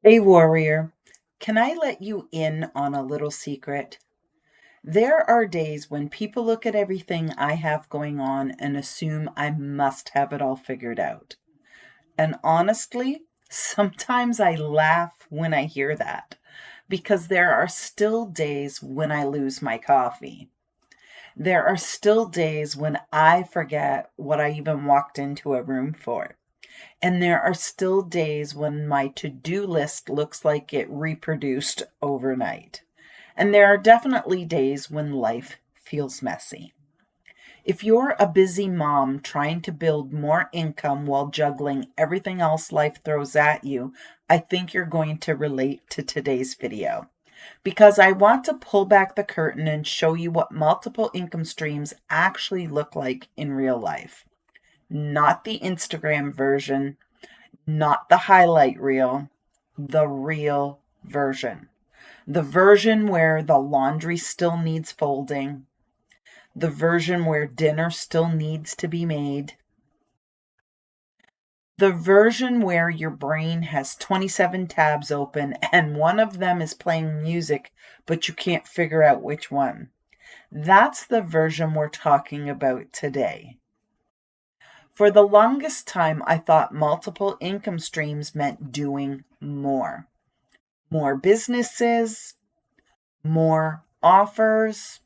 Hey, warrior, can I let you in on a little secret? There are days when people look at everything I have going on and assume I must have it all figured out. And honestly, sometimes I laugh when I hear that because there are still days when I lose my coffee. There are still days when I forget what I even walked into a room for. And there are still days when my to-do list looks like it reproduced overnight. And there are definitely days when life feels messy. If you're a busy mom trying to build more income while juggling everything else life throws at you, I think you're going to relate to today's video. Because I want to pull back the curtain and show you what multiple income streams actually look like in real life. Not the Instagram version, not the highlight reel, the real version. The version where the laundry still needs folding, the version where dinner still needs to be made, the version where your brain has 27 tabs open and one of them is playing music, but you can't figure out which one. That's the version we're talking about today. For the longest time, I thought multiple income streams meant doing more. More businesses, more offers,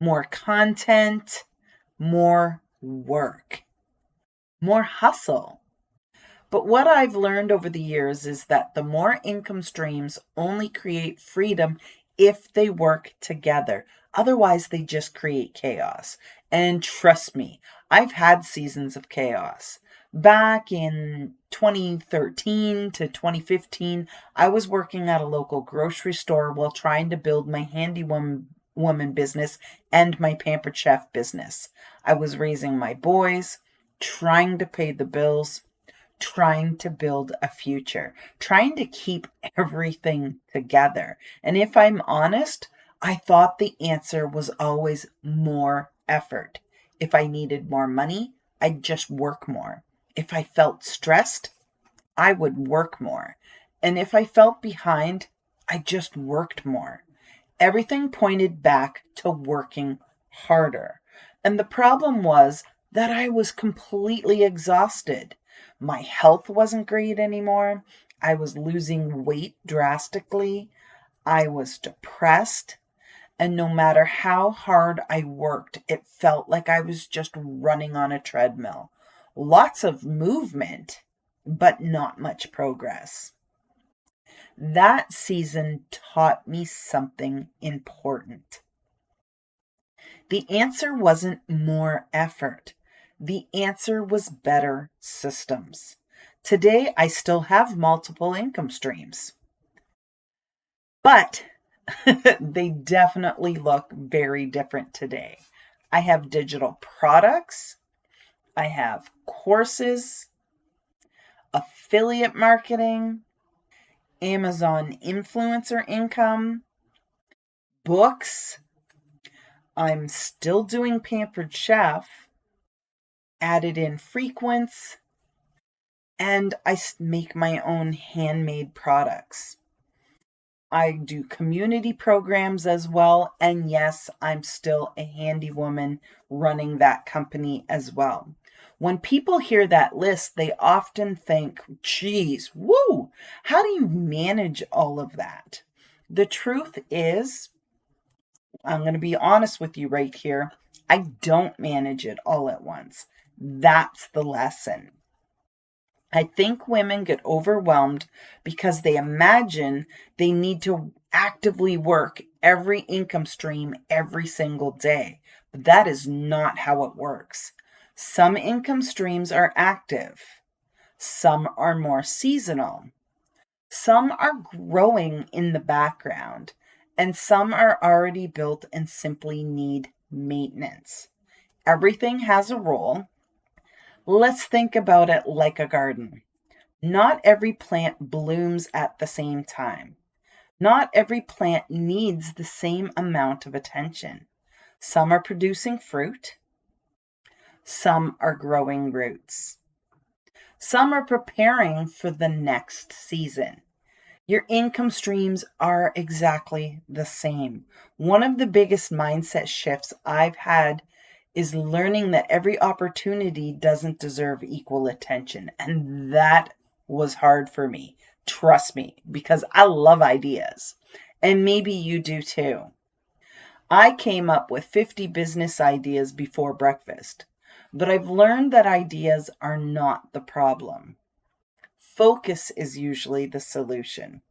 more content, more work, more hustle. But what I've learned over the years is that the more income streams only create freedom if they work together. Otherwise, they just create chaos. And trust me, I've had seasons of chaos. Back in 2013 to 2015, I was working at a local grocery store while trying to build my woman business and my Pampered Chef business. I was raising my boys, trying to pay the bills, trying to build a future, trying to keep everything together. And if I'm honest, I thought the answer was always more effort. If I needed more money, I'd just work more. If I felt stressed, I would work more. And if I felt behind, I just worked more. Everything pointed back to working harder. And the problem was that I was completely exhausted. My health wasn't great anymore. I was losing weight drastically. I was depressed. And no matter how hard I worked, it felt like I was just running on a treadmill. Lots of movement, but not much progress. That season taught me something important. The answer wasn't more effort. The answer was better systems. Today, I still have multiple income streams, but they definitely look very different today. I have digital products, I have courses, affiliate marketing, Amazon influencer income, books. I'm still doing Pampered Chef, added in frequents, and I make my own handmade products. I do community programs as well, and yes, I'm still a handy woman running that company as well. When people hear that list, they often think, geez, woo, how do you manage all of that? The truth is, I'm going to be honest with you right here, I don't manage it all at once. That's the lesson. I think women get overwhelmed because they imagine they need to actively work every income stream every single day. But that is not how it works. Some income streams are active, some are more seasonal, some are growing in the background, and some are already built and simply need maintenance. Everything has a role. Let's think about it like a garden. Not every plant blooms at the same time. Not every plant needs the same amount of attention. Some are producing fruit. Some are growing roots. Some are preparing for the next season. Your income streams are exactly the same. One of the biggest mindset shifts I've had is learning that every opportunity doesn't deserve equal attention. And that was hard for me. Trust me, because I love ideas. And maybe you do too. I came up with 50 business ideas before breakfast, but I've learned that ideas are not the problem. Focus is usually the solution.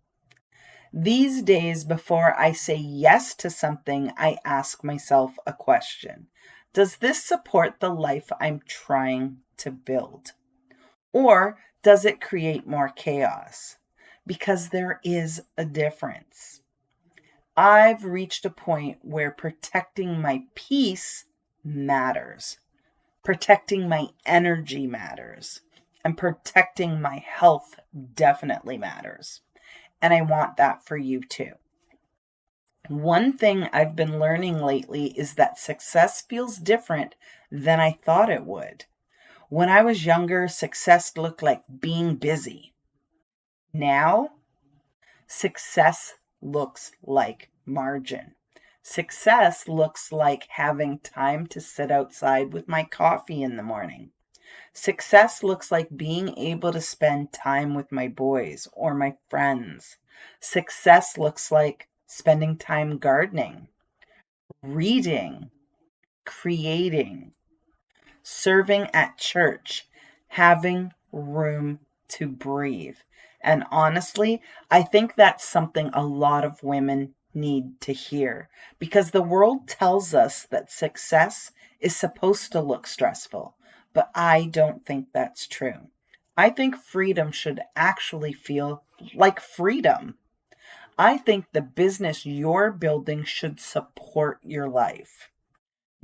These days, before I say yes to something, I ask myself a question. Does this support the life I'm trying to build? Or does it create more chaos? Because there is a difference. I've reached a point where protecting my peace matters, protecting my energy matters, and protecting my health definitely matters. And I want that for you too. One thing I've been learning lately is that success feels different than I thought it would. When I was younger, success looked like being busy. Now, success looks like margin. Success looks like having time to sit outside with my coffee in the morning. Success looks like being able to spend time with my boys or my friends. Success looks like spending time gardening, reading, creating, serving at church, having room to breathe. And honestly, I think that's something a lot of women need to hear because the world tells us that success is supposed to look stressful, but I don't think that's true. I think freedom should actually feel like freedom. I think the business you're building should support your life,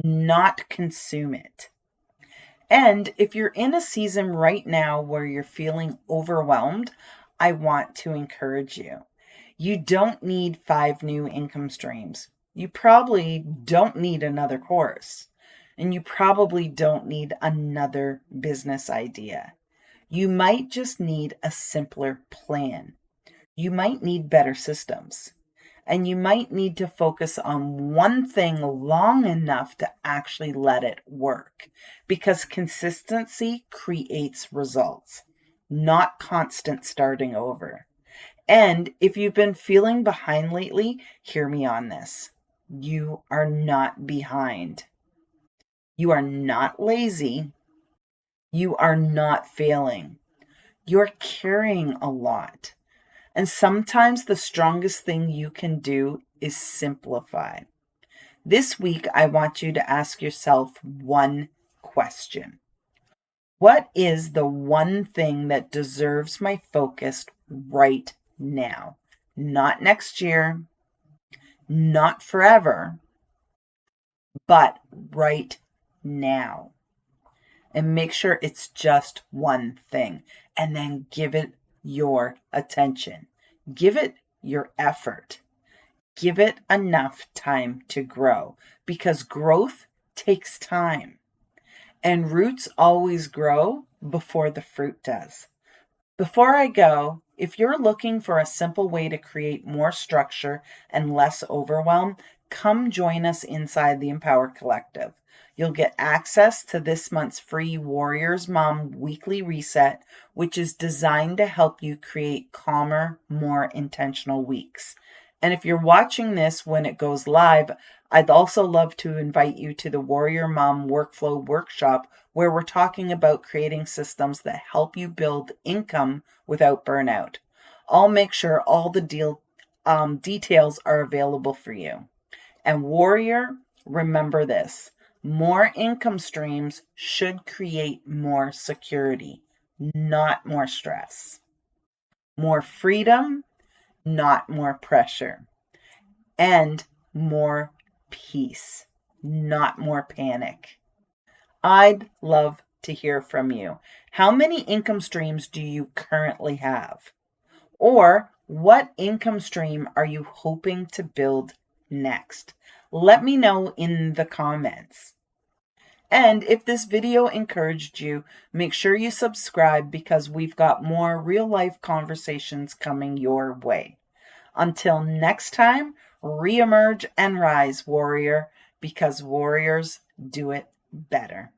not consume it. And if you're in a season right now where you're feeling overwhelmed, I want to encourage you. You don't need 5 new income streams. You probably don't need another course. And you probably don't need another business idea. You might just need a simpler plan. You might need better systems. And you might need to focus on one thing long enough to actually let it work. Because consistency creates results, not constant starting over. And if you've been feeling behind lately, hear me on this. You are not behind. You are not lazy. You are not failing. You're carrying a lot. And sometimes the strongest thing you can do is simplify. This week, I want you to ask yourself one question. What is the one thing that deserves my focus right now? Not next year, not forever, but right now. And make sure it's just one thing. And then give it your attention. Give it your effort. Give it enough time to grow because growth takes time. And roots always grow before the fruit does. Before I go, if you're looking for a simple way to create more structure and less overwhelm, come join us inside the Empower Collective. You'll get access to this month's free Warriors Mom weekly reset, which is designed to help you create calmer, more intentional weeks. And if you're watching this when it goes live, I'd also love to invite you to the Warrior Mom Workflow Workshop, where we're talking about creating systems that help you build income without burnout. I'll make sure all the details are available for you. And Warrior, remember this. More income streams should create more security, not more stress. More freedom, not more pressure. And more peace, not more panic. I'd love to hear from you. How many income streams do you currently have? Or what income stream are you hoping to build next? Let me know in the comments. And if this video encouraged you, make sure you subscribe because we've got more real-life conversations coming your way. Until next time, reemerge and rise, warrior, because warriors do it better.